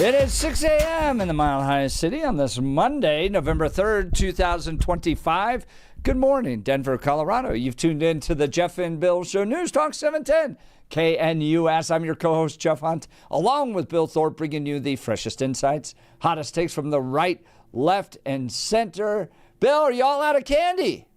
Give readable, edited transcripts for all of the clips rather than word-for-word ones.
It is 6 a.m. in the Mile High City on this Monday, November 3rd, 2025. Good morning, Denver, Colorado. You've tuned in to the Jeff and Bill Show, News Talk 710 KNUS. I'm your co-host, Jeff Hunt, along with Bill Thorpe, bringing you the freshest insights, hottest takes from the right, left, and center. Bill, are you all out of candy?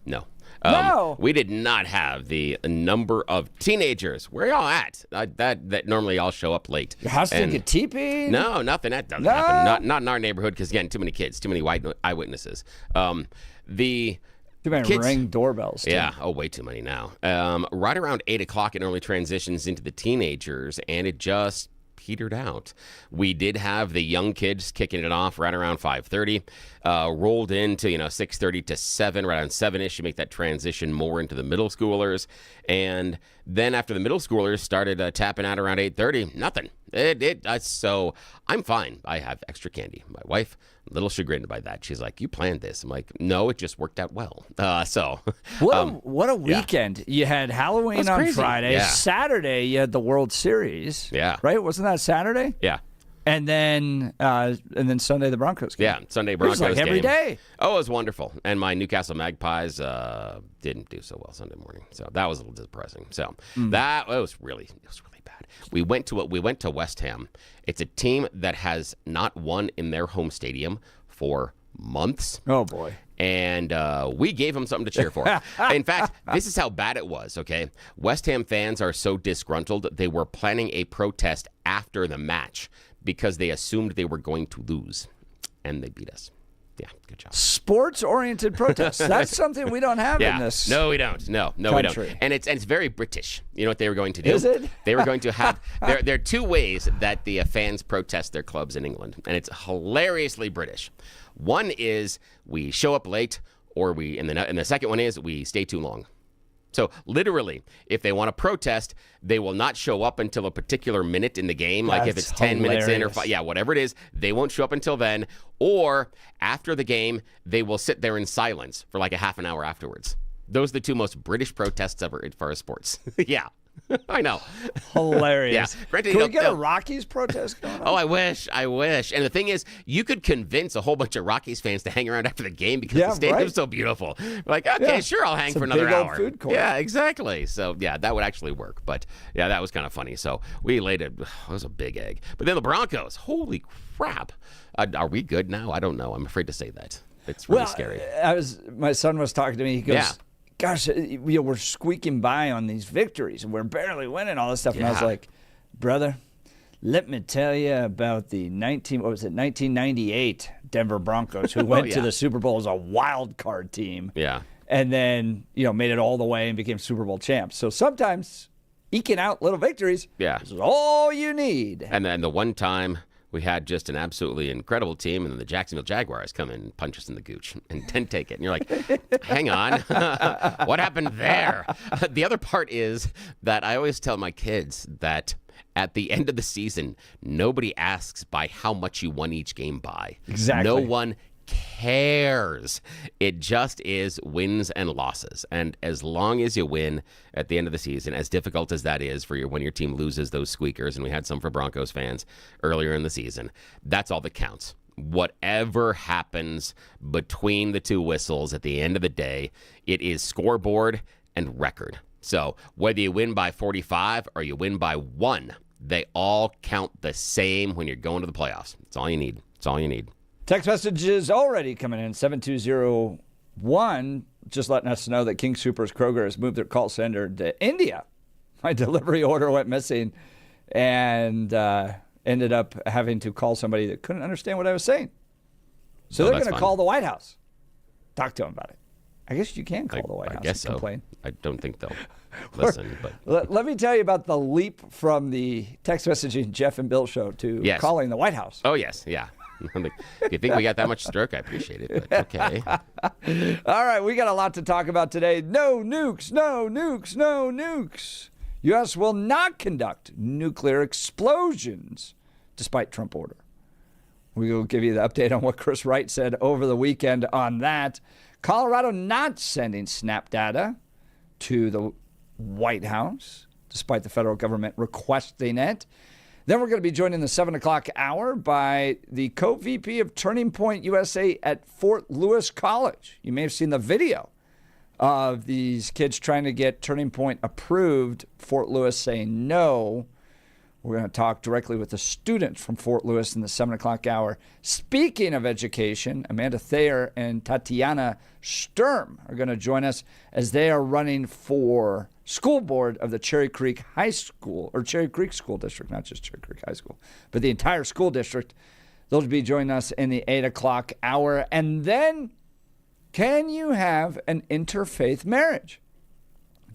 No. No. We did not have the number of teenagers. Where y'all at? That normally all show up late. Your house didn't get teepeed? No, nothing. That doesn't happen. Not in our neighborhood because, again, too many kids, too many eyewitnesses. Too many Ring doorbells. Too. Yeah. Oh, way too many now. Right around 8 o'clock, it normally transitions into the teenagers, and it just petered out. We did have the young kids kicking it off right around 5:30, rolled into 6:30 to 7, right around 7ish. You make that transition more into the middle schoolers, and then after the middle schoolers started tapping out around 8:30, nothing. So I'm fine. I have extra candy. My wife, a little chagrined by that. She's like, "You planned this." I'm like, "No, it just worked out well." What a weekend! Yeah. You had Halloween on Friday. Yeah. Saturday, you had the World Series. Yeah, right. Wasn't that Saturday? Yeah. And then Sunday, the Broncos game. Yeah, Sunday Broncos game. It was like every day. Oh, it was wonderful. And my Newcastle Magpies didn't do so well Sunday morning, so that was a little depressing. So it was really bad. We went to West Ham. It's a team that has not won in their home stadium for months. Oh boy. And we gave them something to cheer for. In fact, this is how bad it was, okay? West Ham fans are so disgruntled, they were planning a protest after the match because they assumed they were going to lose. And they beat us. Yeah, good job. Sports-oriented protests. That's something we don't have in this. No, we don't. No, country. We don't. And it's very British. You know what they were going to do? Is it? They were going to have there are two ways that the fans protest their clubs in England, and it's hilariously British. One is we show up late, or and the second one is we stay too long. So literally, if they want to protest, they will not show up until a particular minute in the game. Like if it's 10 minutes in or 5, whatever it is, they won't show up until then. Or after the game, they will sit there in silence for like a half an hour afterwards. Those are the two most British protests ever as far as sports. Yeah. I know. Hilarious. Yeah. Can we get a Rockies protest going on? Oh, I wish. And the thing is, you could convince a whole bunch of Rockies fans to hang around after the game because the stadium's so beautiful. Like, okay, sure, I'll hang for another hour. Old food court. Yeah, exactly. So, yeah, that would actually work. But, yeah, that was kind of funny. So, we laid it was a big egg. But then the Broncos, holy crap. Are we good now? I don't know. I'm afraid to say that. It's really scary. My son was talking to me. He goes, gosh, we're squeaking by on these victories, and we're barely winning all this stuff. And I was like, brother, let me tell you about the 1998 Denver Broncos, who went to the Super Bowl as a wild card team. Yeah. And then, made it all the way and became Super Bowl champs. So sometimes eking out little victories is all you need. And then the one time we had just an absolutely incredible team, and then the Jacksonville Jaguars come in and punch us in the gooch and then take it. And you're like, hang on, what happened there? The other part is that I always tell my kids that at the end of the season, nobody asks by how much you won each game by. Exactly. No one cares. It just is wins and losses. And as long as you win at the end of the season, as difficult as that is for when your team loses those squeakers, and we had some for Broncos fans earlier in the season, that's all that counts. Whatever happens between the two whistles at the end of the day, it is scoreboard and record. So whether you win by 45 or you win by 1, they all count the same when you're going to the playoffs. That's all you need. That's all you need. Text messages already coming in, 7201, just letting us know that King Soopers Kroger has moved their call center to India. My delivery order went missing and ended up having to call somebody that couldn't understand what I was saying. So they're going to call the White House. Talk to them about it. I guess you can call the White House. I guess and complain. So. I don't think they'll listen. But let me tell you about the leap from the text messaging Jeff and Bill show to calling the White House. Oh, yes. Yeah. If you think we got that much stroke, I appreciate it, but okay. All right, we got a lot to talk about today. No nukes, no nukes, no nukes. U.S. will not conduct nuclear explosions despite Trump order. We will give you the update on what Chris Wright said over the weekend on that. Colorado not sending SNAP data to the White House, despite the federal government requesting it. Then we're going to be joined in the 7 o'clock hour by the co-VP of Turning Point USA at Fort Lewis College. You may have seen the video of these kids trying to get Turning Point approved, Fort Lewis saying no. We're going to talk directly with the students from Fort Lewis in the 7 o'clock hour. Speaking of education, Amanda Thayer and Tatiana Sturm are going to join us as they are running for school board of the Cherry Creek High School, or Cherry Creek School District, not just Cherry Creek High School, but the entire school district. They'll be joining us in the 8 o'clock hour. And then, can you have an interfaith marriage?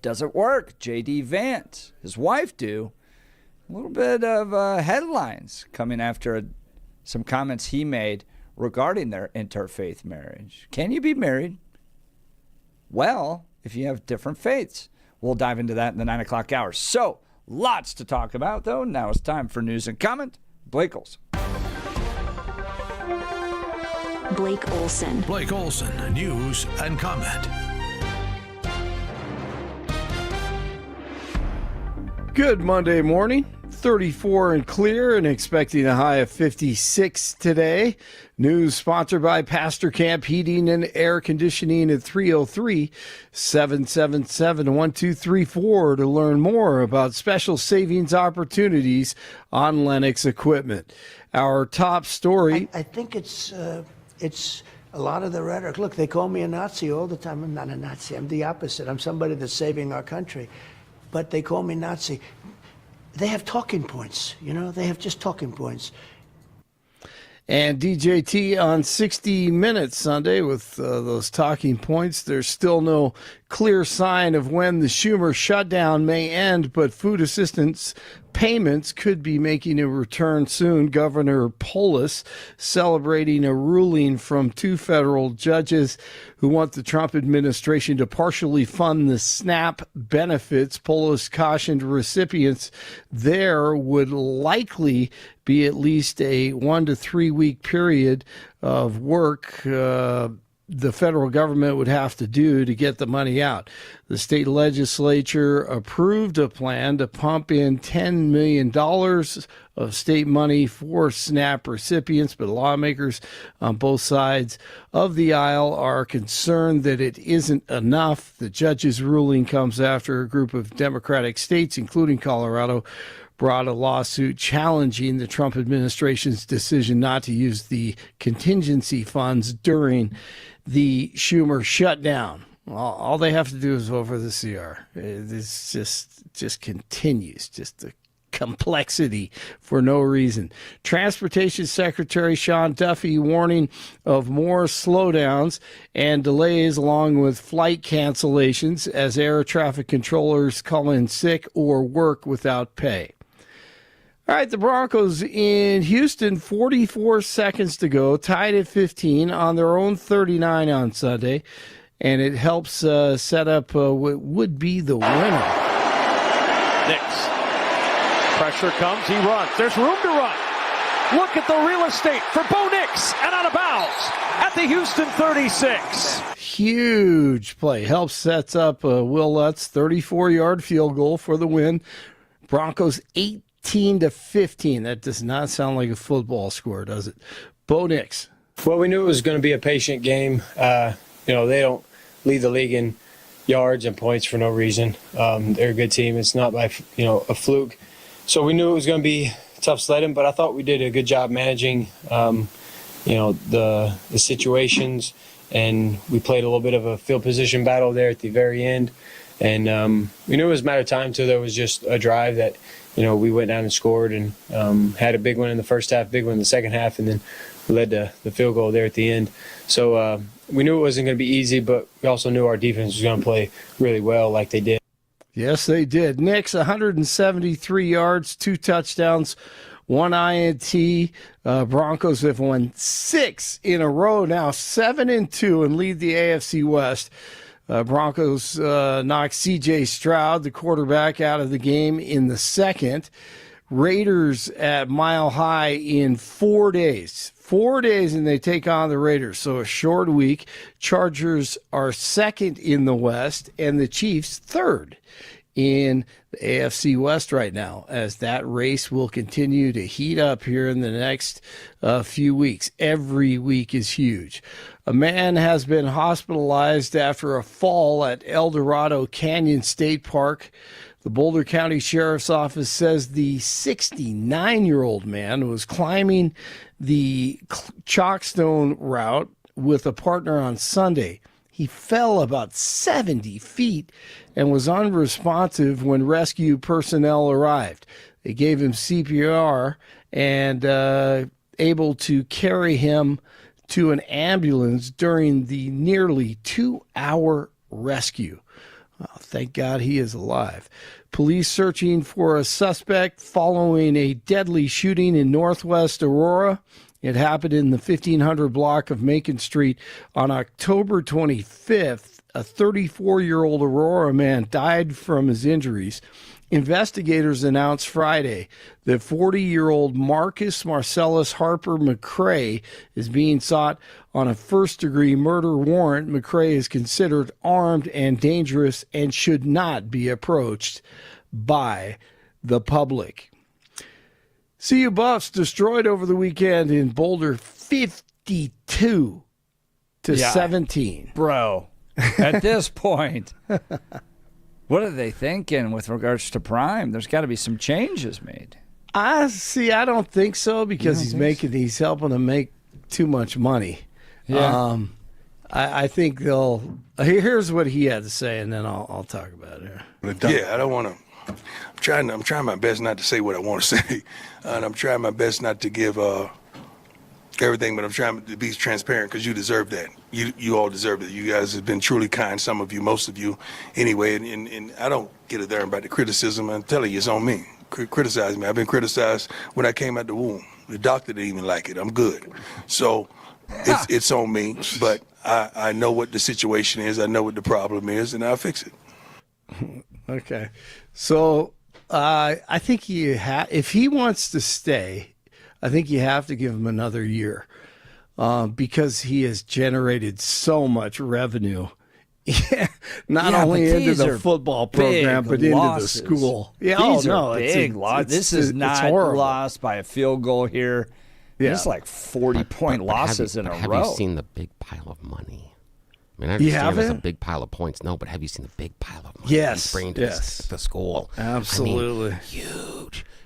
Does it work? J.D. Vance, his wife, do. A little bit of headlines coming after some comments he made regarding their interfaith marriage. Can you be married? Well, if you have different faiths. We'll dive into that in the 9 o'clock hour. So, lots to talk about, though. Now it's time for news and comment. Blake Olson. Blake Olson. Blake Olson, news and comment. Good Monday morning. 34 and clear and expecting a high of 56 today. News sponsored by Pastor Camp Heating and Air Conditioning at 303-777-1234 to learn more about special savings opportunities on Lennox equipment. Our top story. I think it's a lot of the rhetoric. Look, they call me a Nazi all the time. I'm not a Nazi. I'm the opposite. I'm somebody that's saving our country. But they call me Nazi. They have talking points, they have just talking points. And DJT on 60 Minutes Sunday with those talking points. There's still no clear sign of when the Schumer shutdown may end, but food assistance payments could be making a return soon. Governor Polis celebrating a ruling from two federal judges who want the Trump administration to partially fund the SNAP benefits. Polis cautioned recipients there would likely be at least a 1 to 3 week period of work the federal government would have to do to get the money out. The state legislature approved a plan to pump in $10 million of state money for SNAP recipients, but lawmakers on both sides of the aisle are concerned that it isn't enough. The judge's ruling comes after a group of Democratic states, including Colorado, brought a lawsuit challenging the Trump administration's decision not to use the contingency funds during the Schumer shutdown. All they have to do is vote for the CR. This just continues, just the complexity for no reason. Transportation Secretary Sean Duffy warning of more slowdowns and delays along with flight cancellations as air traffic controllers call in sick or work without pay. All right, the Broncos in Houston, 44 seconds to go, tied at 15 on their own 39 on Sunday, and it helps set up what would be the winner. Nix. Pressure comes, he runs. There's room to run. Look at the real estate for Bo Nix, and out of bounds at the Houston 36. Huge play. Helps sets up Will Lutz, 34-yard field goal for the win. Broncos 18 to 15. That does not sound like a football score, does it? Bo Nix. Well, we knew it was going to be a patient game. They don't lead the league in yards and points for no reason. They're a good team. It's not by a fluke. So we knew it was going to be tough sledding, but I thought we did a good job managing the situations, and we played a little bit of a field position battle there at the very end. And we knew it was a matter of time until there was just a drive that we went down and scored and had a big one in the first half, big one in the second half, and then led to the field goal there at the end. So we knew it wasn't going to be easy, but we also knew our defense was going to play really well like they did. Yes, they did. Nix, 173 yards, 2 touchdowns, 1 INT. Broncos have won 6 in a row now, 7-2, and lead the AFC West. Broncos knocked C.J. Stroud, the quarterback, out of the game in the second. Raiders at Mile High in 4 days. 4 days, and they take on the Raiders. So a short week. Chargers are second in the West, and the Chiefs third in the AFC West right now, as that race will continue to heat up here in the next few weeks. Every week is huge. A man has been hospitalized after a fall at El Dorado Canyon State Park. The Boulder County Sheriff's Office says the 69-year-old man was climbing the Chalkstone route with a partner on Sunday. He fell about 70 feet and was unresponsive when rescue personnel arrived. They gave him CPR and able to carry him to an ambulance during the nearly 2-hour rescue. Thank God he is alive. Police searching for a suspect following a deadly shooting in Northwest Aurora. It happened in the 1500 block of Macon Street on October 25th. A 34-year-old Aurora man died from his injuries. Investigators announced Friday that 40-year-old Marcus Marcellus Harper McCrae is being sought on a first-degree murder warrant. McCrae is considered armed and dangerous and should not be approached by the public. CU Buffs destroyed over the weekend in Boulder 52 to 17. Bro, at this point, what are they thinking with regards to Prime? There's got to be some changes made. I don't think so, because he's helping them make too much money. Yeah. I think they'll. Here's what he had to say, and then I'll talk about it. Yeah, I don't want to. I'm trying my best not to say what I want to say, and I'm trying my best not to give everything, but I'm trying to be transparent, because you deserve that. You all deserve it. You guys have been truly kind, some of you, most of you, anyway. And I don't get it there about the criticism. I'm telling you, it's on me. Criticize me. I've been criticized when I came out the womb. The doctor didn't even like it. I'm good. So it's on me. But I know what the situation is. I know what the problem is, and I'll fix it. Okay. So I think if he wants to stay, I think you have to give him another year, because he has generated so much revenue, not only into the football program, but losses. Into the school. Yeah, these are big losses. This is not lost by a field goal here. Yeah. It's like 40-point losses in a row. Have you seen the big pile of money? I mean, I understand there's a big pile of points. No, but have you seen the big pile of money? Yes. He's bringing to the school. Absolutely. I mean,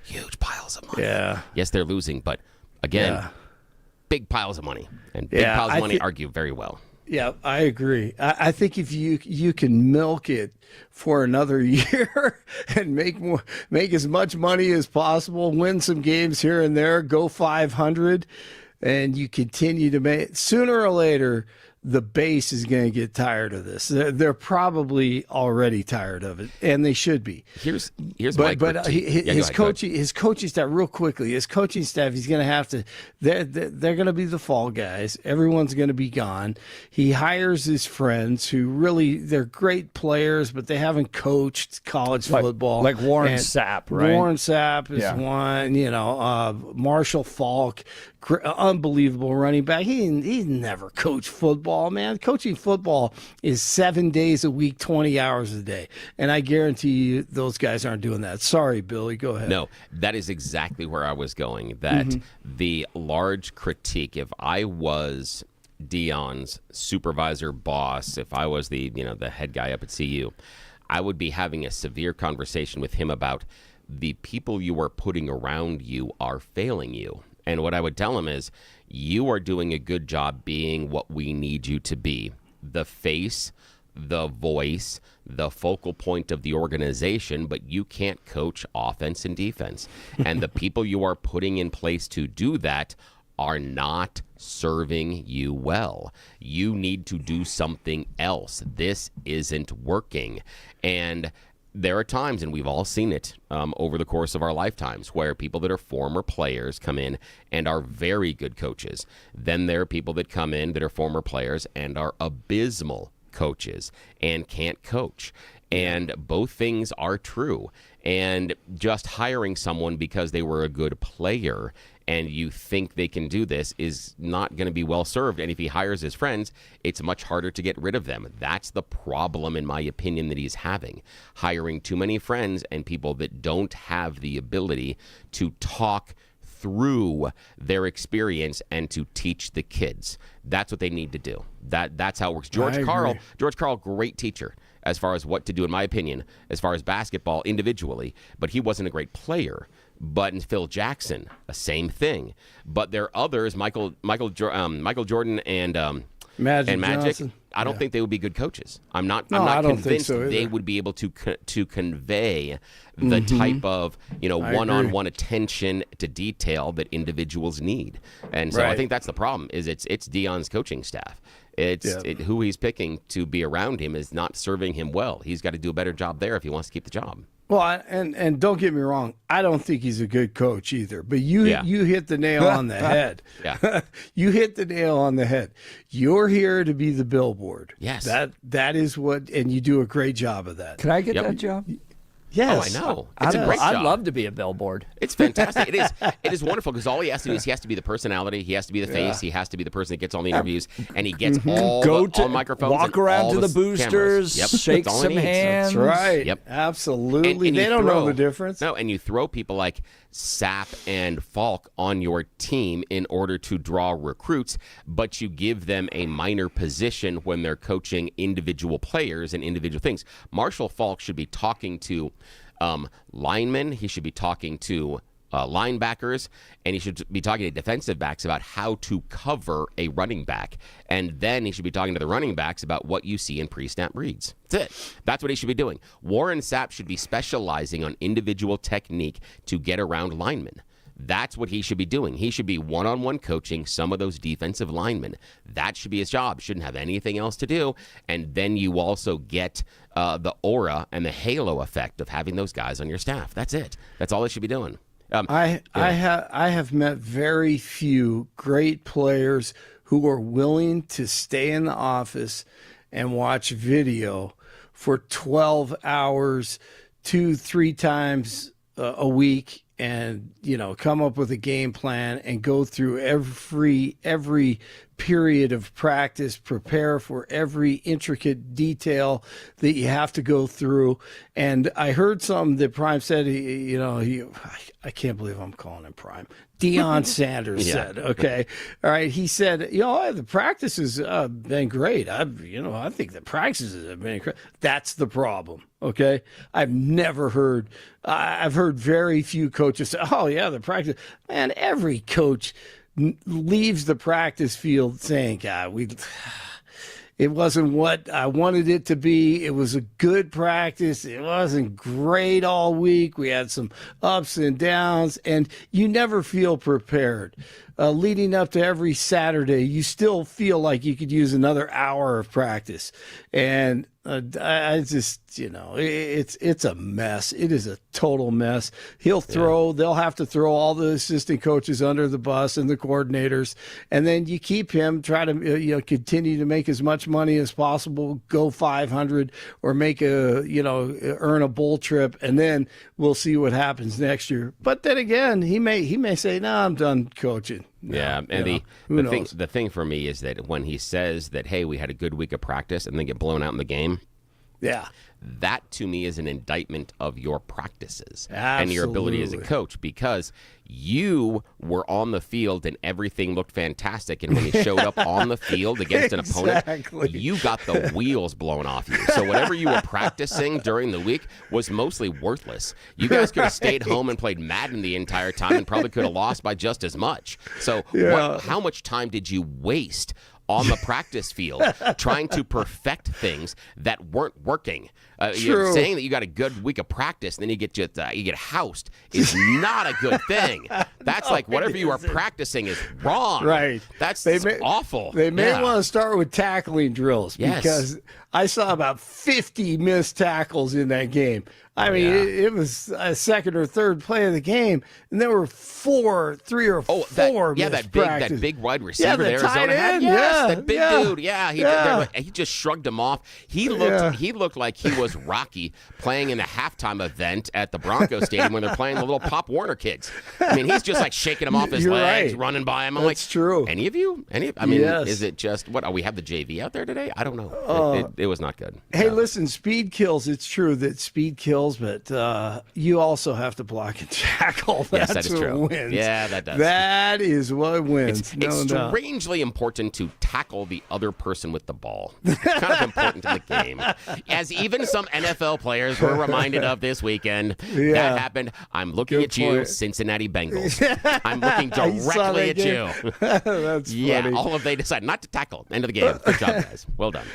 huge piles of money. Yeah. Yes, they're losing, but again, big piles of money. And big piles of money argue very well. Yeah, I agree. I think if you can milk it for another year and make as much money as possible, win some games here and there, go 500, and you continue to make, sooner or later, the base is going to get tired of this. They're probably already tired of it, and they should be. Here's my critique. His coaching staff, real quickly, he's going to have to. They're going to be the fall guys. Everyone's going to be gone. He hires his friends who really, they're great players, but they haven't coached college football. Like Warren Sapp, right? Warren Sapp is one. Marshall Falk, unbelievable running back. He's never coached football, man. Coaching football is 7 days a week, 20 hours a day. And I guarantee you those guys aren't doing that. Sorry, Billy, go ahead. No, that is exactly where I was going. That the large critique, if I was Deion's supervisor boss, if I was the head guy up at CU, I would be having a severe conversation with him about the people you are putting around you are failing you. And what I would tell him is, you are doing a good job being what we need you to be. The face, the voice, the focal point of the organization, but you can't coach offense and defense. And the people you are putting in place to do that are not serving you well. You need to do something else. This isn't working. And there are times, and we've all seen it over the course of our lifetimes, where people that are former players come in and are very good coaches. Then there are people that come in that are former players and are abysmal coaches and can't coach. And both things are true. And just hiring someone because they were a good player and you think they can do this, is not going to be well served. And if he hires his friends, it's much harder to get rid of them. That's the problem, in my opinion, that he's having. Hiring too many friends and people that don't have the ability to talk through their experience and to teach the kids. That's what they need to do. That's how it works. George Karl, great teacher as far as what to do, in my opinion, as far as basketball individually, but he wasn't a great player. But in Phil Jackson, the same thing. But there are others, Michael Jordan and Magic. Johnson. I don't think they would be good coaches. I'm not convinced they would be able to convey the type of one-on-one attention to detail that individuals need. And so I think that's the problem. Is it's Deion's coaching staff. Who he's picking to be around him is not serving him well. He's got to do a better job there if he wants to keep the job. Well, and don't get me wrong, I don't think he's a good coach either. But you hit the nail on the head. Yeah. You hit the nail on the head. You're here to be the billboard. Yes. That is what, and you do a great job of that. Can I get that job? Yes. Oh, I know. It's a great job. I'd love to be a billboard. It's fantastic. It is wonderful because all he has to do is he has to be the personality. He has to be the face. He has to be the person that gets all the interviews. And he gets all microphones. Walk around to the boosters, shake some hands. That's right. Yep. Absolutely. They don't know the difference. No, and you throw people like Sapp and Falk on your team in order to draw recruits, but you give them a minor position when they're coaching individual players and individual things. Marshall Falk should be talking to linemen. He should be talking to linebackers, and he should be talking to defensive backs about how to cover a running back. And then he should be talking to the running backs about what you see in pre-snap reads. That's it. That's what he should be doing. Warren Sapp should be specializing on individual technique to get around linemen. That's what he should be doing. He should be one-on-one coaching some of those defensive linemen. That should be his job. Shouldn't have anything else to do. And then you also get the aura and the halo effect of having those guys on your staff. That's it. That's all they should be doing. I have met very few great players who are willing to stay in the office and watch video for 12 hours, 2-3 times a week, and come up with a game plan and go through every period of practice, prepare for every intricate detail that you have to go through. And I heard something that Prime said, I can't believe I'm calling him Prime. Deion Sanders said, okay. All right. He said, the practices have been great. I think the practices have been great. That's the problem. Okay. I've heard very few coaches say, oh yeah, the practice, man, every coach leaves the practice field saying, God, it wasn't what I wanted it to be. It was a good practice. It wasn't great all week. We had some ups and downs, and you never feel prepared. Leading up to every Saturday, you still feel like you could use another hour of practice. And I just, it's a mess. It is a total mess. They'll have to throw all the assistant coaches under the bus and the coordinators. And then you keep him, try to, continue to make as much money as possible, go 500 or earn a bowl trip. And then we'll see what happens next year. But then again, he may say, no, I'm done coaching. And the thing for me is that when he says that, hey, we had a good week of practice and then get blown out in the game, that to me is an indictment of your practices and your ability as a coach, because you were on the field and everything looked fantastic, and when you showed up on the field against an opponent, you got the wheels blown off you. So whatever you were practicing during the week was mostly worthless. You guys could have stayed home and played Madden the entire time and probably could have lost by just as much. So how much time did you waste on the practice field trying to perfect things that weren't working? Saying that you got a good week of practice and then you get housed is not a good thing. That's like whatever you are practicing is wrong. Right. That's awful. They may want to start with tackling drills because I saw about 50 missed tackles in that game. I mean, it was a second or third play of the game, and there were three or four. That big wide receiver the that tight Arizona had. end, Yes, that big dude. Yeah, he just shrugged him off. He looked like he was Rocky playing in the halftime event at the Broncos Stadium when they're playing the little Pop Warner kids. I mean, he's just like shaking him off his legs, running by him. I'm That's true. Any of you? I mean, is it just what? We have the JV out there today? I don't know. It was not good. Hey, listen, speed kills. It's true that speed kills, but you also have to block and tackle. Yes, that is true. What wins. Yeah, that does. That is what wins. It's strangely important to tackle the other person with the ball. It's kind of important in the game. As even some NFL players were reminded of this weekend. That happened. I'm looking at you, Cincinnati Bengals. I'm looking directly at you. That's funny. Yeah, all of they decided not to tackle. End of the game. Good job, guys. Well done.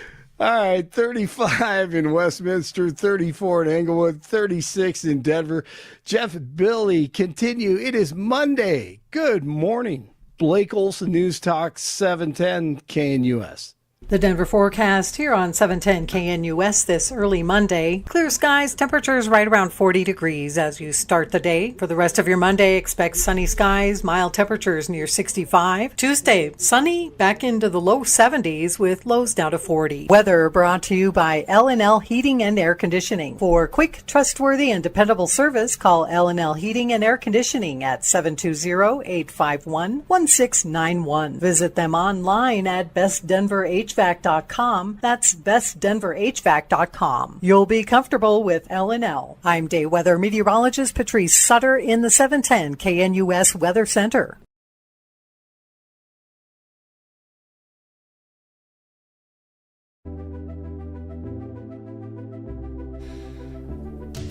All right, 35 in Westminster, 34 in Englewood, 36 in Denver. Jeff and Billy continue. It is Monday. Good morning. Blake Olson, News Talk 710 KNUS. The Denver forecast here on 710 KNUS this early Monday. Clear skies, temperatures right around 40 degrees as you start the day. For the rest of your Monday, expect sunny skies, mild temperatures near 65. Tuesday, sunny, back into the low 70s with lows down to 40. Weather brought to you by L&L Heating and Air Conditioning. For quick, trustworthy, and dependable service, call L&L Heating and Air Conditioning at 720-851-1691. Visit them online at bestdenverhvac.com. That's bestdenverhvac.com. You'll be comfortable with L&L. I'm day weather meteorologist Patrice Sutter in the 710 KNUS Weather Center.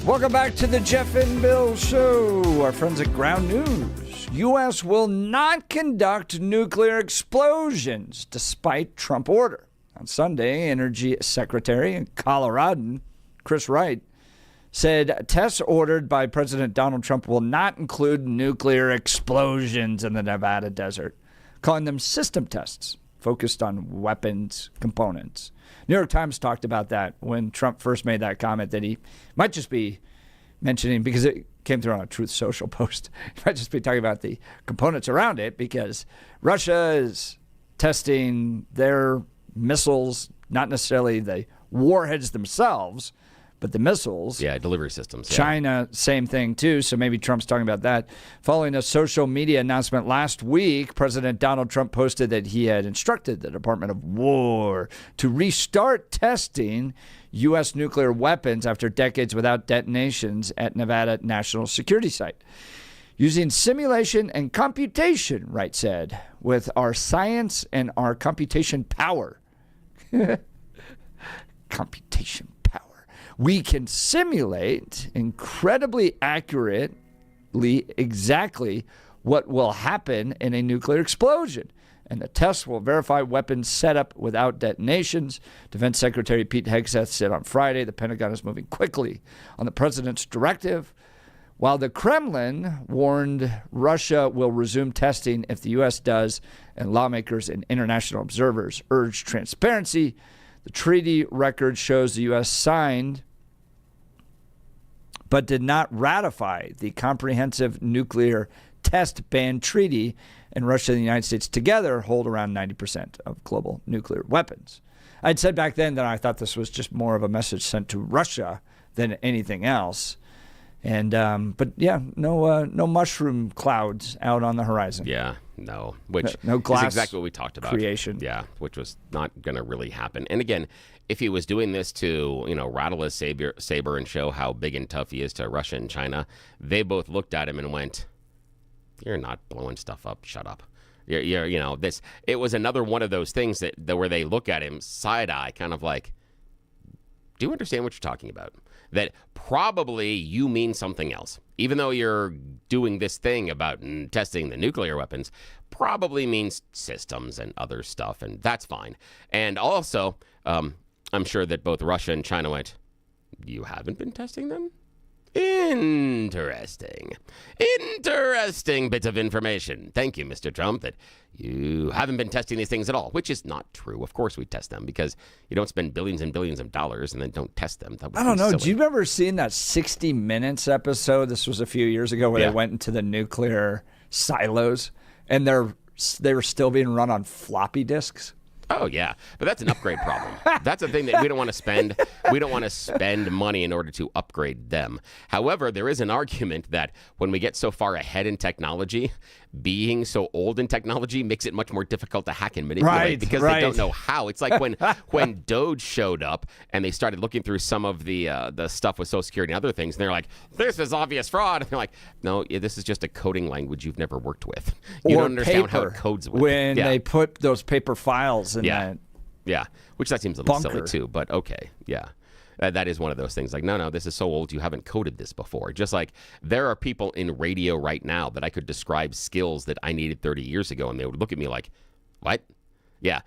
Welcome back to the Jeff and Bill Show. Our friends at Ground News. U.S. will not conduct nuclear explosions despite Trump order. On Sunday, Energy Secretary and Coloradan Chris Wright said tests ordered by President Donald Trump will not include nuclear explosions in the Nevada desert, calling them system tests focused on weapons components. New York Times talked about that when Trump first made that comment that he might just be mentioning, because it came through on a Truth Social post, he might just be talking about the components around it because Russia is testing their missiles, not necessarily the warheads themselves, but the missiles. Yeah, delivery systems. China, same thing too. So maybe Trump's talking about that. Following a social media announcement last week, President Donald Trump posted that he had instructed the Department of War to restart testing U.S. nuclear weapons after decades without detonations at Nevada National Security Site. Using simulation and computation, Wright said, with our science and our computation power. Computation power. We can simulate incredibly accurately exactly what will happen in a nuclear explosion. And the tests will verify weapons set up without detonations. Defense Secretary Pete Hegseth said on Friday the Pentagon is moving quickly on the president's directive, while the Kremlin warned Russia will resume testing if the U.S. does, and lawmakers and international observers urged transparency. The treaty record shows the U.S. signed but did not ratify the Comprehensive Nuclear Test Ban Treaty, and Russia and the United States together hold around 90% of global nuclear weapons. I'd said back then that I thought this was just more of a message sent to Russia than anything else. And but yeah, no mushroom clouds out on the horizon. Yeah, no, which no glass is exactly what we talked about. Creation. Yeah, which was not going to really happen. And again, if he was doing this to, rattle his saber and show how big and tough he is to Russia and China, they both looked at him and went, "You're not blowing stuff up. Shut up." This. It was another one of those things that where they look at him side eye, kind of like, "Do you understand what you're talking about? That probably you mean something else. Even though you're doing this thing about testing the nuclear weapons, probably means systems and other stuff, and that's fine." And also, I'm sure that both Russia and China went, "You haven't been testing them? Interesting bit of information. Thank you, Mr. Trump, that you haven't been testing these things at all, which is not true. Of course we test them because you don't spend billions and billions of dollars and then don't test them. I don't know. Do you remember seeing that 60 Minutes episode? This was a few years ago where they went into the nuclear silos and they were still being run on floppy disks. Oh, yeah. But that's an upgrade problem. That's a thing that we don't want to spend. We don't want to spend money in order to upgrade them. However, there is an argument that when we get so far ahead in technology, being so old in technology makes it much more difficult to hack and manipulate because they don't know how. It's like when Doge showed up and they started looking through some of the stuff with Social Security and other things, and they're like, this is obvious fraud. And they're like, no, this is just a coding language you've never worked with. You don't understand how it codes with. When they put those paper files in that. Yeah, which that seems a little silly too, but okay, yeah. That is one of those things like, no, this is so old, you haven't coded this before. Just like there are people in radio right now that I could describe skills that I needed 30 years ago, and they would look at me like, what? Yeah,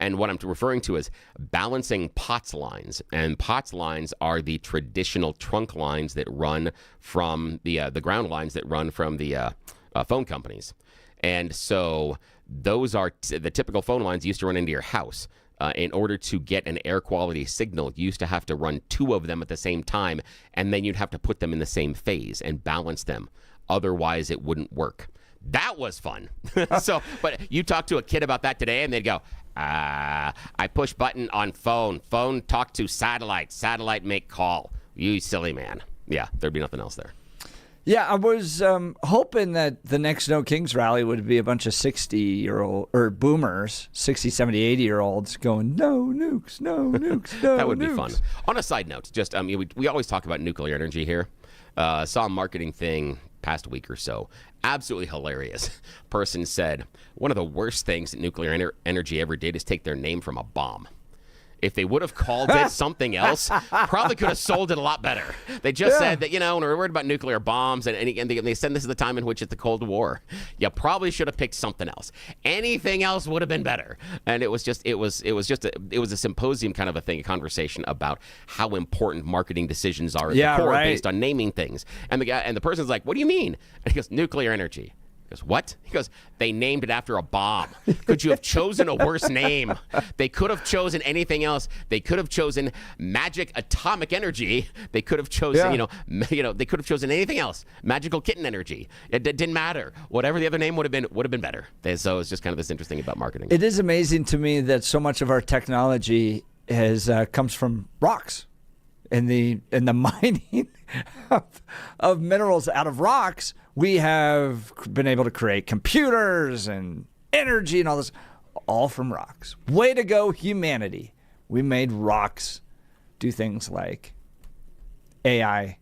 and what I'm referring to is balancing POTS lines. And POTS lines are the traditional trunk lines that run from the ground lines that run from the phone companies. And so those are the typical phone lines used to run into your house. In order to get an air quality signal, you used to have to run two of them at the same time, and then you'd have to put them in the same phase and balance them. Otherwise, it wouldn't work. That was fun. But you talk to a kid about that today, and they'd go, I push button on phone. Phone talk to satellite. Satellite make call. You silly man. Yeah, there'd be nothing else there. Yeah, I was hoping that the next No Kings rally would be a bunch of 60-year-old or boomers, 60, 70, 80-year-olds going, no nukes, no nukes, no That would nukes. be fun. On a side note, just we always talk about nuclear energy here. Saw a marketing thing past week or so. Absolutely hilarious. Person said, one of the worst things that nuclear energy ever did is take their name from a bomb. If they would have called it something else, probably could have sold it a lot better. They just said that, when we're worried about nuclear bombs, and they said this is the time in which it's the Cold War. You probably should have picked something else. Anything else would have been better. And it was a symposium kind of a thing, a conversation about how important marketing decisions are at the core based on naming things. And the person's like, what do you mean? And he goes, nuclear energy. He goes, what? He goes, they named it after a bomb. Could you have chosen a worse name? They could have chosen anything else. They could have chosen magic atomic energy. They could have chosen, they could have chosen anything else. Magical kitten energy. It didn't matter. Whatever the other name would have been better. So it's just kind of this interesting about marketing. It is amazing to me that so much of our technology comes from rocks. In the mining of minerals out of rocks, we have been able to create computers and energy and all this, all from rocks. Way to go, humanity. We made rocks do things like AI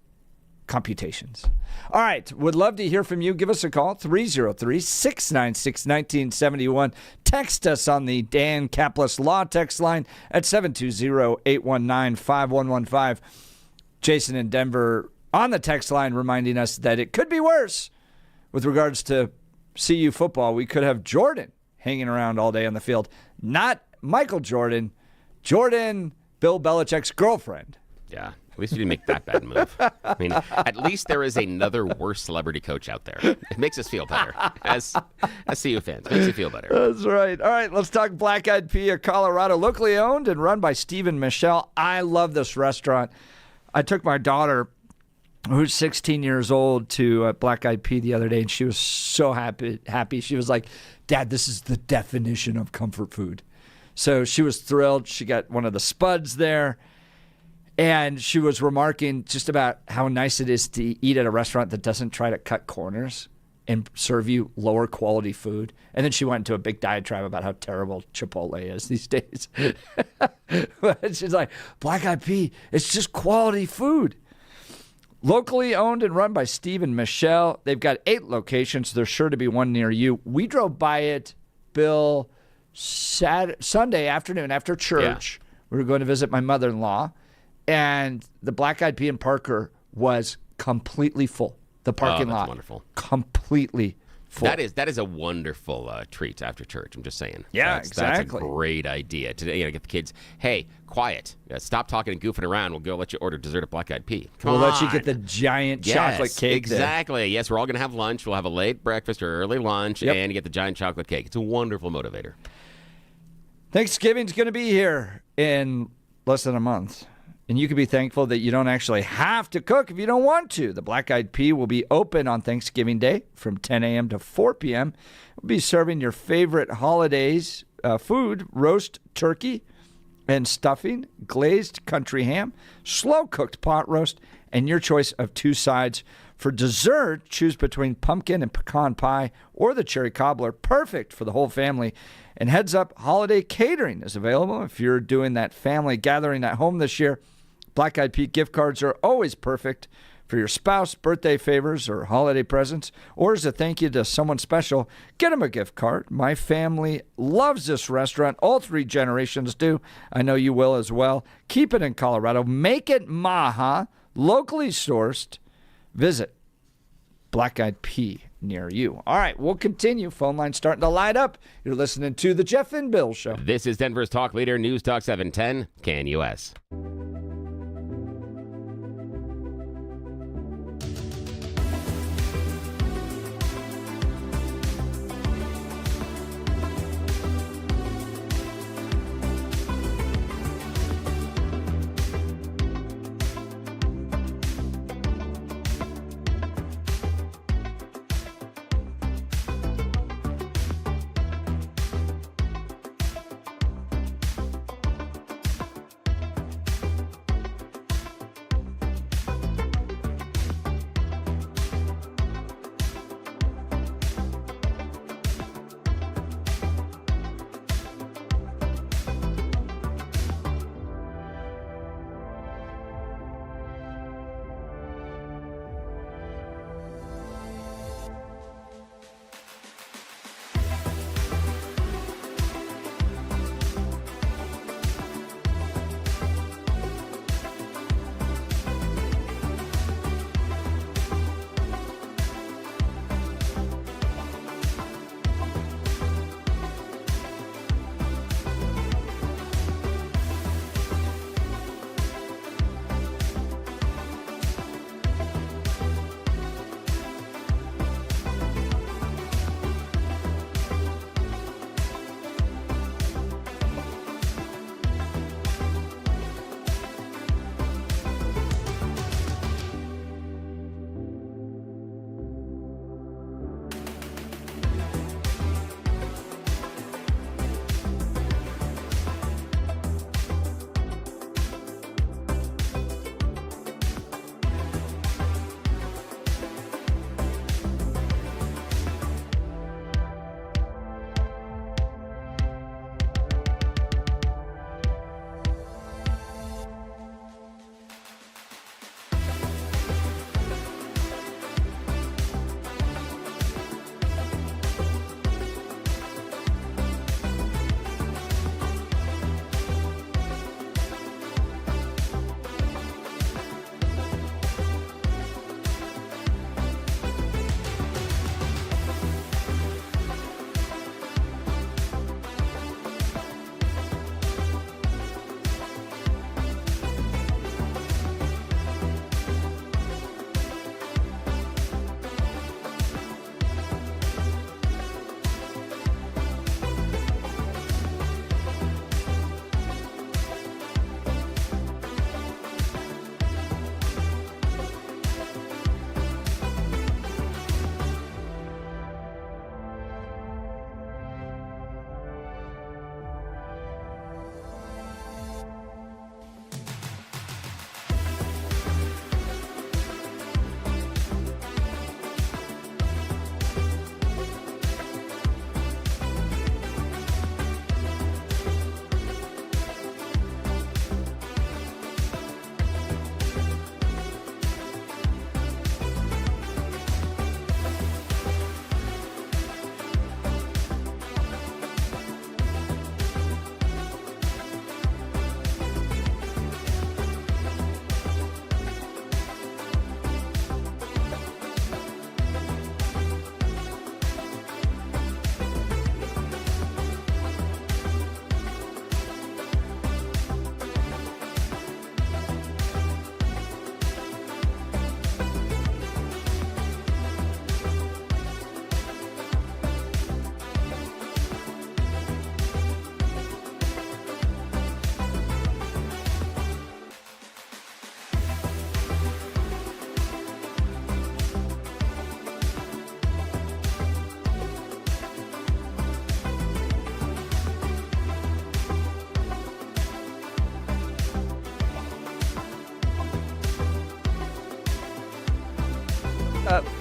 computations. All right, would love to hear from you. Give us a call, 303-696-1971. Text us on the Dan Caplis Law text line at 720-819-5115. Jason in Denver on the text line reminding us that it could be worse with regards to CU football. We could have Jordan hanging around all day on the field. Not Michael Jordan. Jordan, Bill Belichick's girlfriend. Yeah. At least you didn't make that bad move. I mean, at least there is another worse celebrity coach out there. It makes us feel better as CU fans. It makes you feel better. That's right. All right, let's talk Black Eyed Pea of Colorado, locally owned and run by Steve and Michelle. I love this restaurant. I took my daughter, who's 16 years old, to Black Eyed Pea the other day, and she was so happy. She was like, Dad, this is the definition of comfort food. So she was thrilled. She got one of the spuds there. And she was remarking just about how nice it is to eat at a restaurant that doesn't try to cut corners and serve you lower quality food. And then she went into a big diatribe about how terrible Chipotle is these days. But she's like, Black Eyed Pea, it's just quality food. Locally owned and run by Steve and Michelle. They've got 8 locations. There's sure to be one near you. We drove by it, Bill, Sunday afternoon after church. Yeah. We were going to visit my mother-in-law. And the Black Eyed Pea in Parker was completely full. The parking lot, wonderful. Completely That is a wonderful treat after church. I'm just saying. Yeah, That's exactly. a great idea. To get the kids, hey, quiet. Stop talking and goofing around. We'll go let you order dessert at Black Eyed Pea. Come We'll on. let you get the giant chocolate cake. Exactly. Yes, we're all going to have lunch. We'll have a late breakfast or early lunch, and you get the giant chocolate cake. It's a wonderful motivator. Thanksgiving's going to be here in less than a month. And you can be thankful that you don't actually have to cook if you don't want to. The Black Eyed Pea will be open on Thanksgiving Day from 10 a.m. to 4 p.m. We'll be serving your favorite holidays food, roast turkey and stuffing, glazed country ham, slow-cooked pot roast, and your choice of 2 sides. For dessert, choose between pumpkin and pecan pie or the cherry cobbler. Perfect for the whole family. And heads up, holiday catering is available if you're doing that family gathering at home this year. Black Eyed Pea gift cards are always perfect for your spouse, birthday favors, or holiday presents, or as a thank you to someone special. Get them a gift card. My family loves this restaurant. All 3 generations do. I know you will as well. Keep it in Colorado. Make it Maha, locally sourced. Visit Black Eyed Pea near you. All right, we'll continue. Phone line starting to light up. You're listening to The Jeff and Bill Show. This is Denver's talk leader, News Talk 710, KNUS.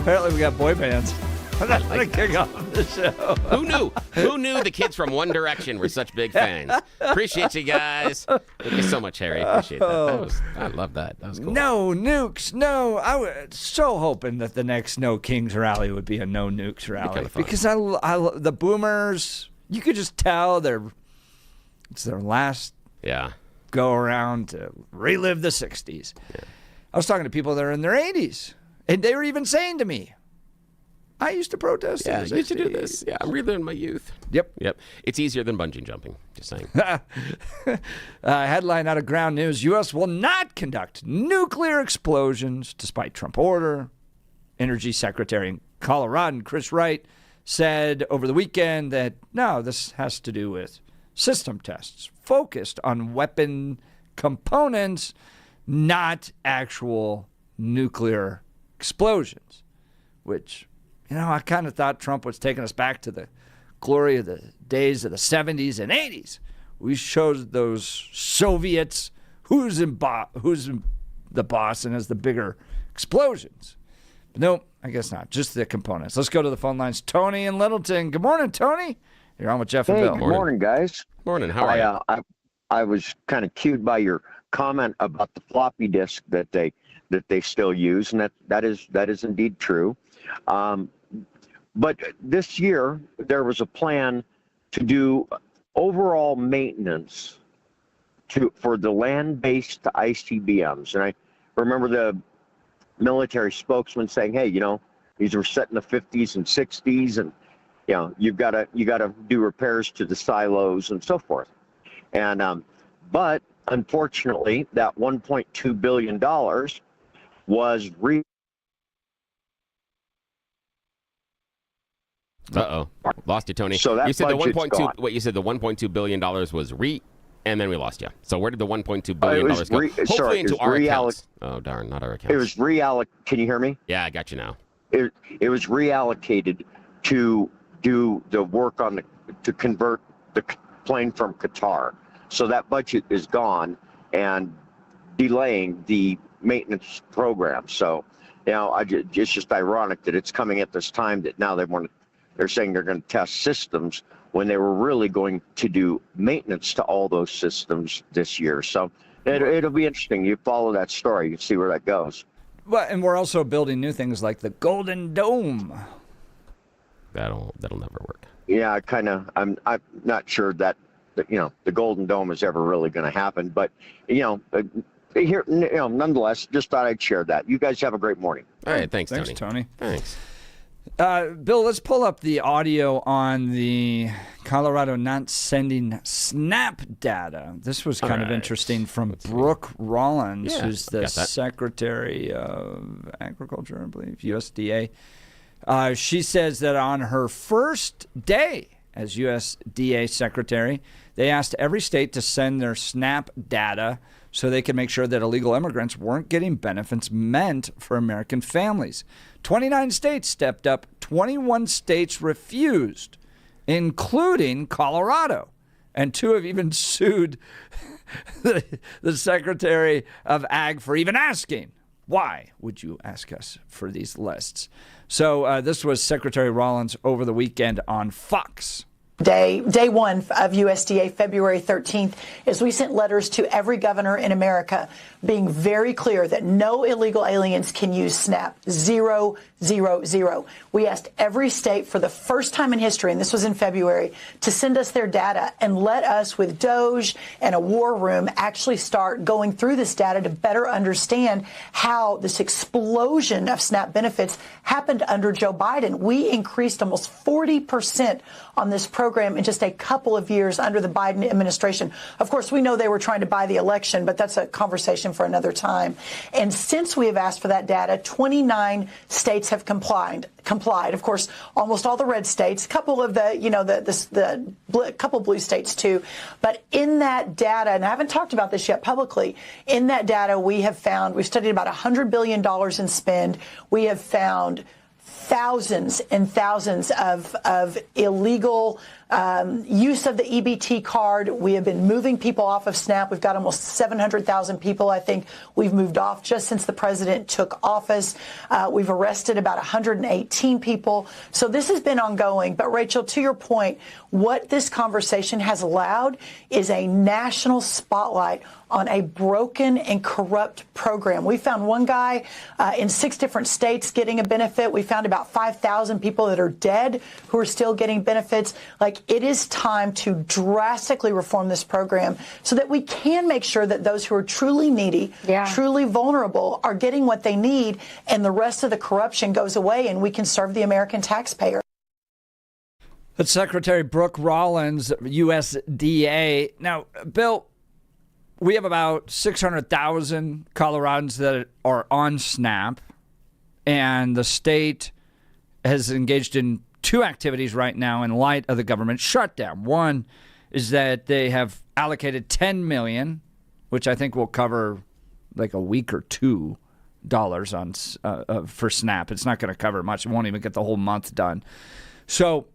Apparently we got boy bands. That's going to kick off the show. Who knew? Who knew the kids from One Direction were such big fans? Appreciate you guys. Thank you so much, Harry. Appreciate that. I love that. That was cool. No nukes. No. I was so hoping that the next No Kings rally would be a no nukes rally. Because the boomers, you could just tell it's their last go around to relive the 60s. Yeah. I was talking to people that are in their 80s, and they were even saying to me, I used to protest. Yeah, I used to do this. Yeah, I'm reliving my youth. Yep. It's easier than bungee jumping, just saying. Headline out of Ground News, U.S. will not conduct nuclear explosions despite Trump order. Energy Secretary in Colorado, Chris Wright, said over the weekend that, no, this has to do with system tests focused on weapon components, not actual nuclear explosions, which... I kind of thought Trump was taking us back to the glory of the days of the 70s and 80s. We showed those Soviets who's the boss and has the bigger explosions. But no, I guess not. Just the components. Let's go to the phone lines. Tony in Littleton. Good morning, Tony. You're on with Jeff and Bill. Good morning, guys. Morning. How are you? I was kind of cued by your comment about the floppy disk that they still use, and that is indeed true. But this year, there was a plan to do overall maintenance for the land-based ICBMs. And I remember the military spokesman saying, hey, these were set in the 50s and 60s, and, you got to do repairs to the silos and so forth. And but unfortunately, that $1.2 billion was lost you, Tony. So that you said the gone. Wait, you said the $1.2 billion was and then we lost you. So where did the $1.2 billion go? Hopefully into our accounts. Oh darn, not our accounts. It was Can you hear me? Yeah, I got you now. It was reallocated to do the work to convert the plane from Qatar. So that budget is gone and delaying the maintenance program. So, it's just ironic that it's coming at this time that now they're saying they're going to test systems when they were really going to do maintenance to all those systems this year. So it'll be interesting. You follow that story, you see where that goes. Well, and we're also building new things like the Golden Dome. That'll never work. Yeah, I'm not sure that the Golden Dome is ever really going to happen, but here, nonetheless, just thought I'd share that. You guys have a great morning. All right, thanks, Tony. Thanks. Bill, let's pull up the audio on the Colorado not sending SNAP data. This was kind of interesting from Brooke Rollins, who's the Secretary of Agriculture, I believe, USDA. She says that on her first day as USDA Secretary, they asked every state to send their SNAP data so they could make sure that illegal immigrants weren't getting benefits meant for American families. 29 states stepped up, 21 states refused, including Colorado. And 2 have even sued the Secretary of Ag for even asking, why would you ask us for these lists? So this was Secretary Rollins over the weekend on Fox. Day one of USDA, February 13th, is we sent letters to every governor in America being very clear that no illegal aliens can use SNAP. 0, 0, 0. We asked every state for the first time in history, and this was in February, to send us their data and let us, with DOJ and a war room, actually start going through this data to better understand how this explosion of SNAP benefits happened under Joe Biden. We increased almost 40% on this program in just a couple of years under the Biden administration. Of course, we know they were trying to buy the election, but that's a conversation for another time. And since we have asked for that data, 29 states have complied. Of course, almost all the red states, a couple of couple blue states too. But in that data, and I haven't talked about this yet publicly, in that data we've studied about $100 billion in spend. We have found thousands and thousands of illegal use of the EBT card. We have been moving people off of SNAP. We've got almost 700,000 people, I think, we've moved off just since the president took office. We've arrested about 118 people. So this has been ongoing. But, Rachel, to your point, what this conversation has allowed is a national spotlight on a broken and corrupt program. We found one guy in 6 different states getting a benefit. We found about 5,000 people that are dead who are still getting benefits. Like, it is time to drastically reform this program so that we can make sure that those who are truly needy, truly vulnerable, are getting what they need, and the rest of the corruption goes away and we can serve the American taxpayer. That's Secretary Brooke Rollins, USDA. Now, Bill, we have about 600,000 Coloradans that are on SNAP, and the state has engaged in 2 activities right now in light of the government shutdown. One is that they have allocated $10 million, which I think will cover like a week or $2 on for SNAP. It's not going to cover much. It won't even get the whole month done. So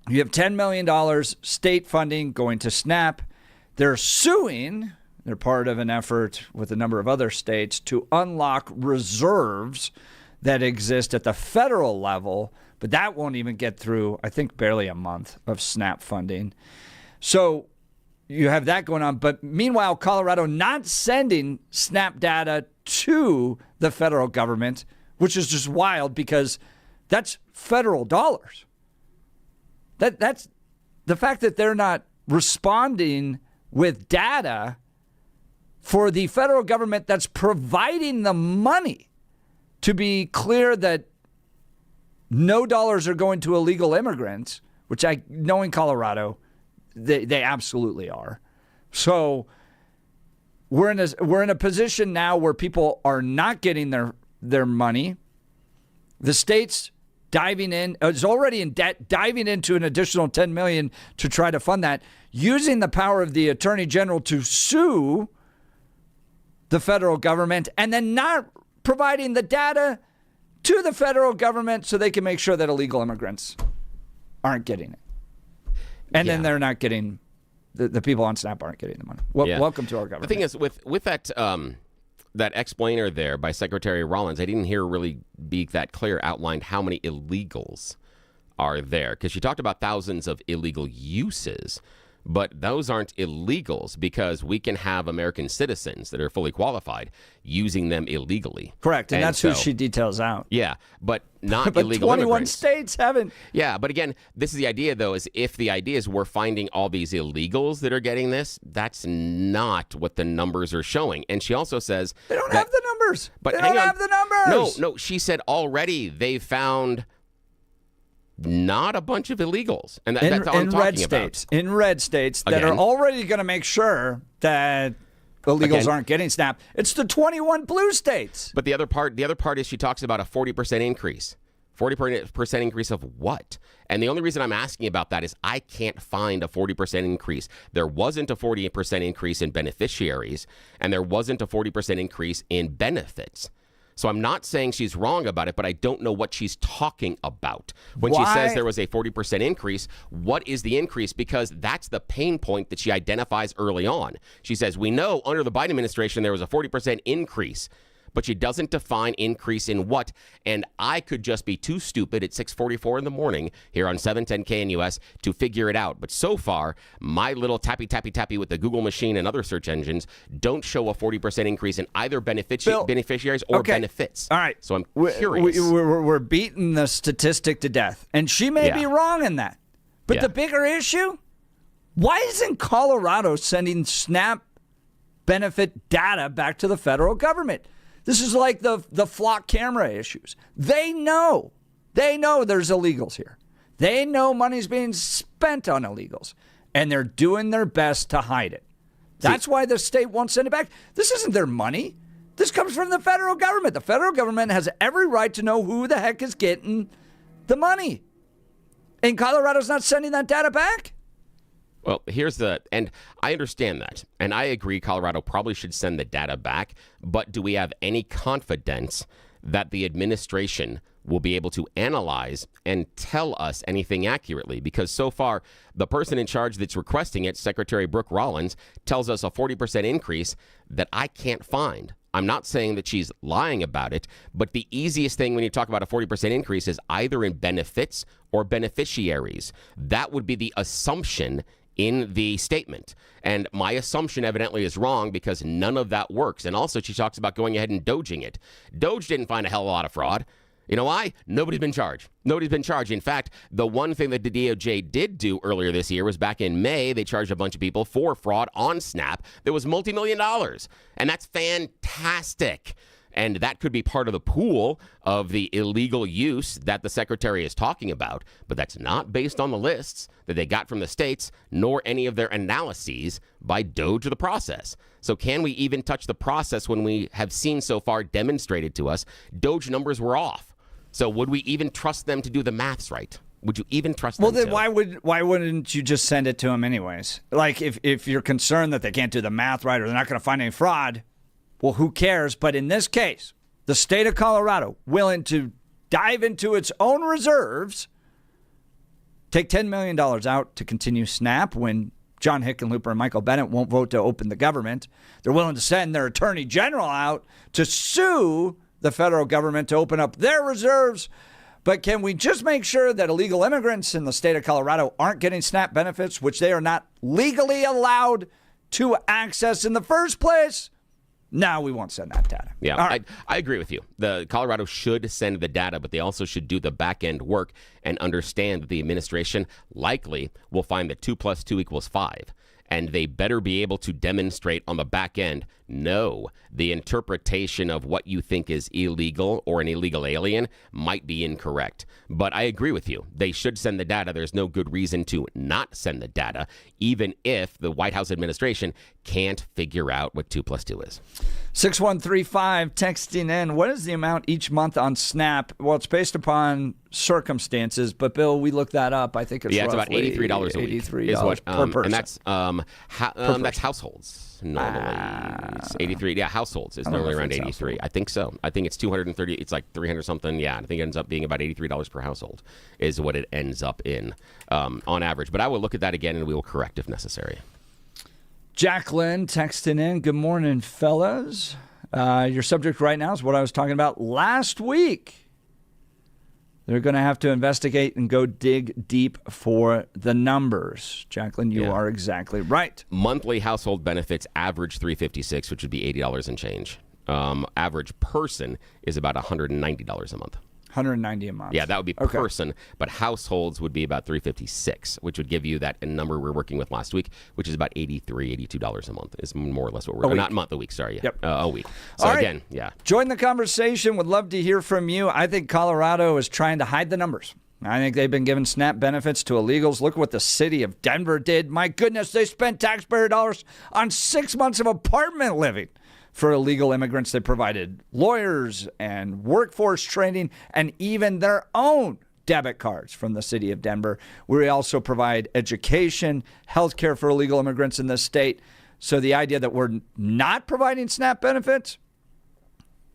you have $10 million state funding going to SNAP. They're suing. They're part of an effort with a number of other states to unlock reserves that exist at the federal level, but that won't even get through, I think, barely a month of SNAP funding. So you have that going on. But meanwhile, Colorado not sending SNAP data to the federal government, which is just wild because that's federal dollars. That's the fact that they're not responding with data for the federal government that's providing the money. To be clear that no dollars are going to illegal immigrants, which I know in Colorado, they absolutely are. So we're in a position now where people are not getting their money. The state's diving in, is already in debt, diving into an additional $10 million to try to fund that, using the power of the Attorney General to sue the federal government, and then not providing the data to the federal government so they can make sure that illegal immigrants aren't getting it. And then they're not getting, the people on SNAP aren't getting the money. Welcome to our government. The thing is, with that that explainer there by Secretary Rollins, I didn't hear really be that clear outlined how many illegals are there. Because she talked about thousands of illegal uses. But those aren't illegals because we can have American citizens that are fully qualified using them illegally. Correct. And that's who she details out. Yeah, but not but illegal 21 immigrants. States haven't. Yeah, but again, this is the idea, though, is if the idea is we're finding all these illegals that are getting this, that's not what the numbers are showing. And she also says they don't have the numbers. But they don't have the numbers. No, she said already they found not a bunch of illegals. And that's all I'm talking about. In red states that are already going to make sure that illegals aren't getting SNAP. It's the 21 blue states. But the other part is she talks about a 40% increase. 40% increase of what? And the only reason I'm asking about that is I can't find a 40% increase. There wasn't a 40% increase in beneficiaries, and there wasn't a 40% increase in benefits. So I'm not saying she's wrong about it, but I don't know what she's talking about. When she says there was a 40% increase, what is the increase? Because that's the pain point that she identifies early on. She says, we know under the Biden administration there was a 40% increase, but she doesn't define increase in what. And I could just be too stupid at 6:44 in the morning here on 710 KNUS to figure it out. But so far, my little tappy with the Google machine and other search engines don't show a 40% increase in either beneficiaries or benefits. All right. So I'm curious. We're beating the statistic to death. And she may be wrong in that. But the bigger issue, why isn't Colorado sending SNAP benefit data back to the federal government? This is like the flock camera issues. They know there's illegals here. They know money's being spent on illegals, and they're doing their best to hide it. That's why the state won't send it back. This isn't their money. This comes from the federal government. The federal government has every right to know who the heck is getting the money. And Colorado's not sending that data back? Well, and I understand that. And I agree Colorado probably should send the data back. But do we have any confidence that the administration will be able to analyze and tell us anything accurately, because so far the person in charge that's requesting it, Secretary Brooke Rollins, tells us a 40% increase that I can't find. I'm not saying that she's lying about it, but the easiest thing when you talk about a 40% increase is either in benefits or beneficiaries. That would be the assumption in the statement. And my assumption evidently is wrong, because none of that works. And also she talks about going ahead and doging it. Doge didn't find a hell of a lot of fraud. You know why? Nobody's been charged. Nobody's been charged. In fact, the one thing that the DOJ did do earlier this year was back in May, they charged a bunch of people for fraud on Snap that was multi-million dollars. And that's fantastic. And that could be part of the pool of the illegal use that the secretary is talking about. But that's not based on the lists that they got from the states, nor any of their analyses by Doge of the process. So can we even touch the process when we have seen so far demonstrated to us Doge numbers were off? So would we even trust them to do the maths right? Would you even trust them? Well, then why wouldn't you just send it to them anyways? Like if you're concerned that they can't do the math right or they're not going to find any fraud, well, who cares? But in this case, the state of Colorado willing to dive into its own reserves, take $10 million out to continue SNAP when John Hickenlooper and Michael Bennett won't vote to open the government. They're willing to send their attorney general out to sue the federal government to open up their reserves. But can we just make sure that illegal immigrants in the state of Colorado aren't getting SNAP benefits, which they are not legally allowed to access in the first place? No, we won't send that data. Yeah, right. I agree with you. The Colorado should send the data, but they also should do the back end work and understand that the administration likely will find that 2 + 2 = 5. And they better be able to demonstrate on the back end, no, the interpretation of what you think is illegal or an illegal alien might be incorrect. But I agree with you. They should send the data. There's no good reason to not send the data, even if the White House administration can't figure out what 2 + 2 is. 6135 texting in. What is the amount each month on SNAP? Well, it's based upon circumstances, but Bill, we looked that up. I think it's it's about $83 a week. $83 is what, per person. And that's households. Normally, it's 83. Yeah, households is normally around 83. Household. I think so. I think it's 230. It's like 300 something. Yeah, I think it ends up being about $83 per household is what it ends up in on average. But I will look at that again and we will correct if necessary. Jacqueline texting in. Good morning, fellas. Your subject right now is what I was talking about last week. They're going to have to investigate and go dig deep for the numbers. Jacqueline, you are exactly right. Monthly household benefits average $356, which would be $80 and change. Average person is about $190 a month. $190 a month. Yeah, that would be person, but households would be about $356, which would give you that number we're working with last week, which is about $82 a month is more or less what we're not month, a week, sorry. Yep. A week. So again, yeah. Join the conversation. Would love to hear from you. I think Colorado is trying to hide the numbers. I think they've been giving SNAP benefits to illegals. Look what the city of Denver did. My goodness, they spent taxpayer dollars on 6 months of apartment living. For illegal immigrants, they provided lawyers and workforce training and even their own debit cards from the city of Denver. We also provide education, health care for illegal immigrants in this state. So the idea that we're not providing SNAP benefits,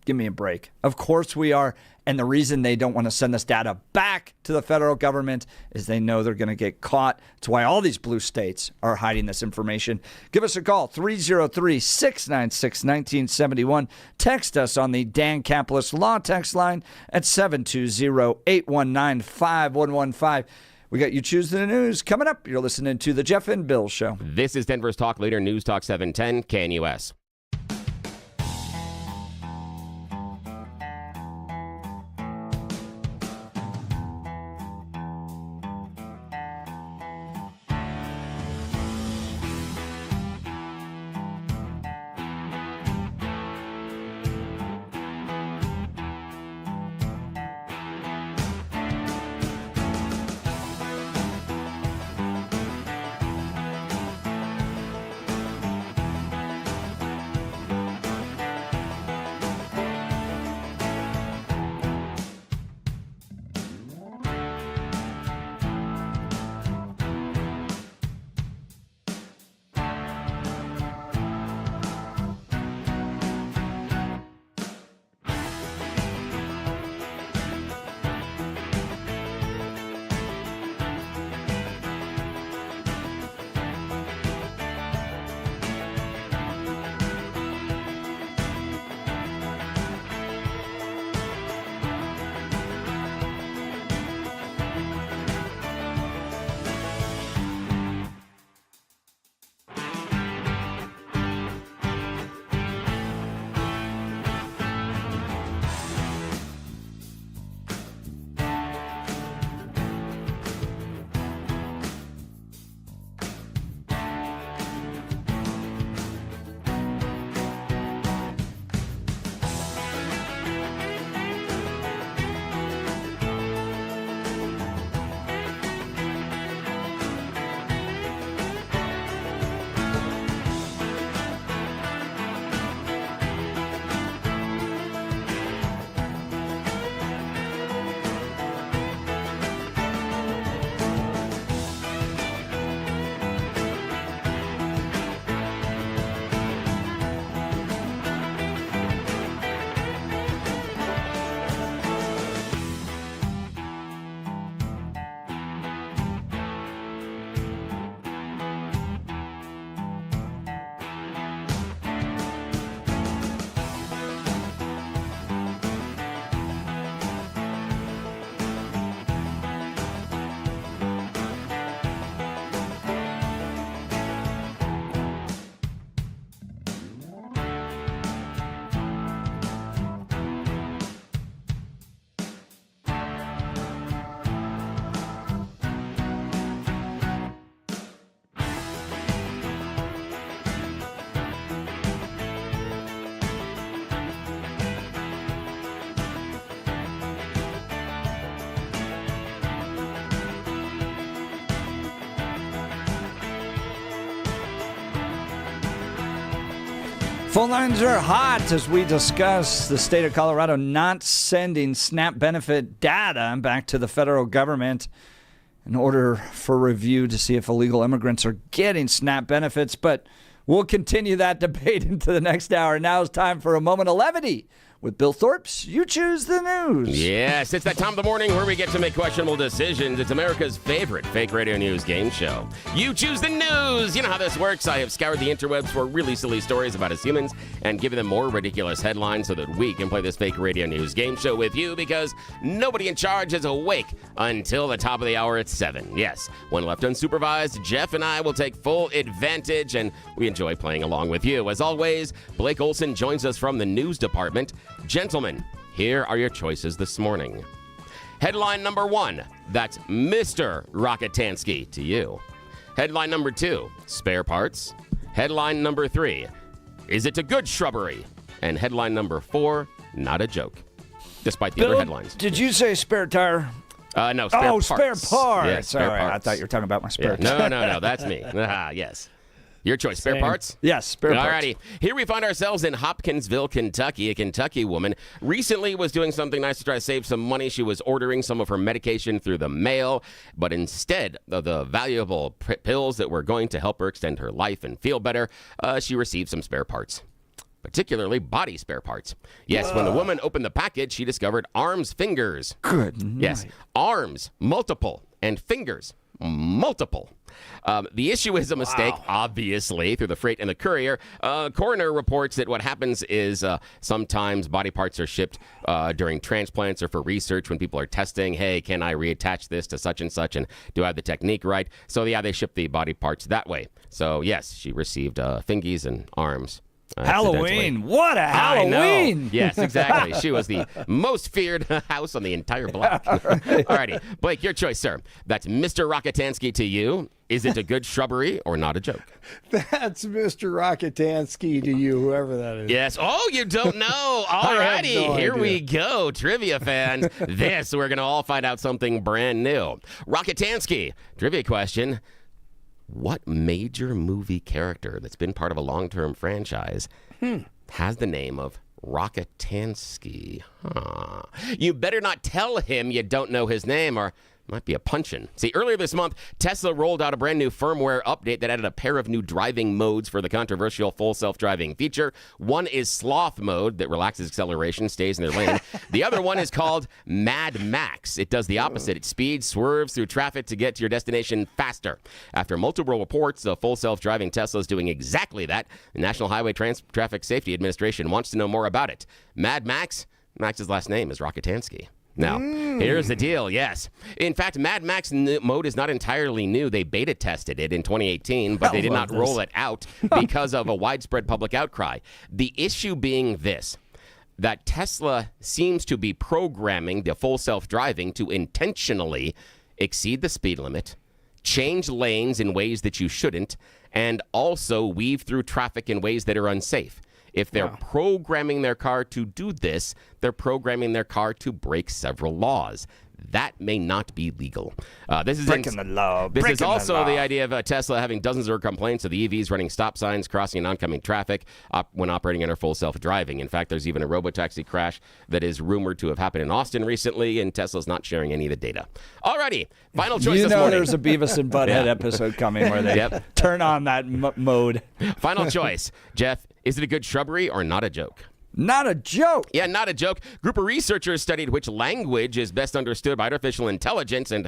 give me a break. Of course we are. And the reason they don't want to send this data back to the federal government is they know they're going to get caught. That's why all these blue states are hiding this information. Give us a call, 303-696-1971. Text us on the Dan Caplis Law text line at 720-819-5115. We got You Choose the News coming up. You're listening to The Jeff and Bill Show. This is Denver's Talk Leader, News Talk 710, KNUS. Phone lines are hot as we discuss the state of Colorado not sending SNAP benefit data back to the federal government in order for review to see if illegal immigrants are getting SNAP benefits. But we'll continue that debate into the next hour. Now it's time for a moment of levity with Bill Thorpe's You Choose the News. Yes, it's that time of the morning where we get to make questionable decisions. It's America's favorite fake radio news game show. You Choose the News. You know how this works. I have scoured the interwebs for really silly stories about us humans and given them more ridiculous headlines so that we can play this fake radio news game show with you, because nobody in charge is awake until the top of the hour at 7. Yes, when left unsupervised, Jeff and I will take full advantage, and we enjoy playing along with you. As always, Blake Olson joins us from the news department. Gentlemen, here are your choices this morning. Headline number 1, that's Mr. Rocketansky to you. Headline number 2, spare parts. Headline number 3, is it a good shrubbery? And headline number 4, not a joke. Despite the Bill, other headlines. Did you say spare tire? No, spare parts. Spare parts. Yeah, spare All right, parts. I thought you were talking about my spare Yeah. tire. No, that's me. Yes. Your choice, spare parts? Yes, spare parts. Alrighty. Here we find ourselves in Hopkinsville, Kentucky. A Kentucky woman recently was doing something nice to try to save some money. She was ordering some of her medication through the mail, but instead of the valuable pills that were going to help her extend her life and feel better, she received some spare parts. Particularly body spare parts. Yes, when the woman opened the package, she discovered arms, fingers. Good Yes, night. Arms, multiple, and fingers, multiple. The issue is a mistake, obviously, through the freight and the courier. Coroner reports that what happens is sometimes body parts are shipped during transplants or for research when people are testing, hey, can I reattach this to such and such, and do I have the technique right? So, yeah, they ship the body parts that way. So, yes, she received fingies and arms. Halloween. What a Halloween. I know. Yes, exactly. She was the most feared house on the entire block. Alrighty. Blake, your choice, sir. That's Mr. Rocketansky to you. Is it a good shrubbery or not a joke? That's Mr. Rocketansky to you, whoever that is. Yes. Oh, you don't know. Alrighty. Here we go. Trivia fans. We're going to all find out something brand new. Rocketansky, trivia question. What major movie character that's been part of a long-term franchise has the name of Rocketansky? You better not tell him you don't know his name, or might be a punchin'. See, earlier this month, Tesla rolled out a brand new firmware update that added a pair of new driving modes for the controversial full self-driving feature. One is sloth mode that relaxes acceleration, stays in their lane. The other one is called Mad Max. It does the opposite. It speeds, swerves through traffic to get to your destination faster. After multiple reports, the full self-driving Tesla is doing exactly that. The National Highway Traffic Safety Administration wants to know more about it. Mad Max? Max's last name is Rocketansky. Now, here's the deal, yes. In fact, Mad Max mode is not entirely new. They beta tested it in 2018, but they did not roll it out because of a widespread public outcry. The issue being this, that Tesla seems to be programming the full self-driving to intentionally exceed the speed limit, change lanes in ways that you shouldn't, and also weave through traffic in ways that are unsafe. If they're programming their car to do this, they're programming their car to break several laws. That may not be legal. This is breaking the law. This is also the idea of Tesla having dozens of complaints of the EVs running stop signs, crossing oncoming traffic when operating under full self-driving. In fact, there's even a robotaxi crash that is rumored to have happened in Austin recently, and Tesla's not sharing any of the data. Alrighty, final choice this morning. There's a Beavis and Butthead episode coming where they turn on that mode. Final choice, Jeff. Is it a good shrubbery or not a joke? Not a joke. Yeah, not a joke. Group of researchers studied which language is best understood by artificial intelligence, and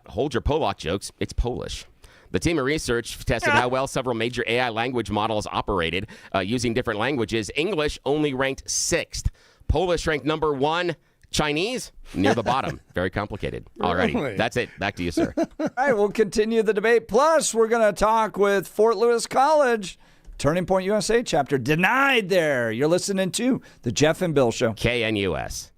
hold your Polak jokes, it's Polish. The team of research tested how well several major AI language models operated using different languages. English only ranked 6th. Polish ranked number 1. Chinese, near the bottom. Very complicated. Alrighty, that's it. Back to you, sir. All right, we'll continue the debate. Plus, we're going to talk with Fort Lewis College. Turning Point USA chapter denied there. You're listening to The Jeff and Bill Show. KNUS.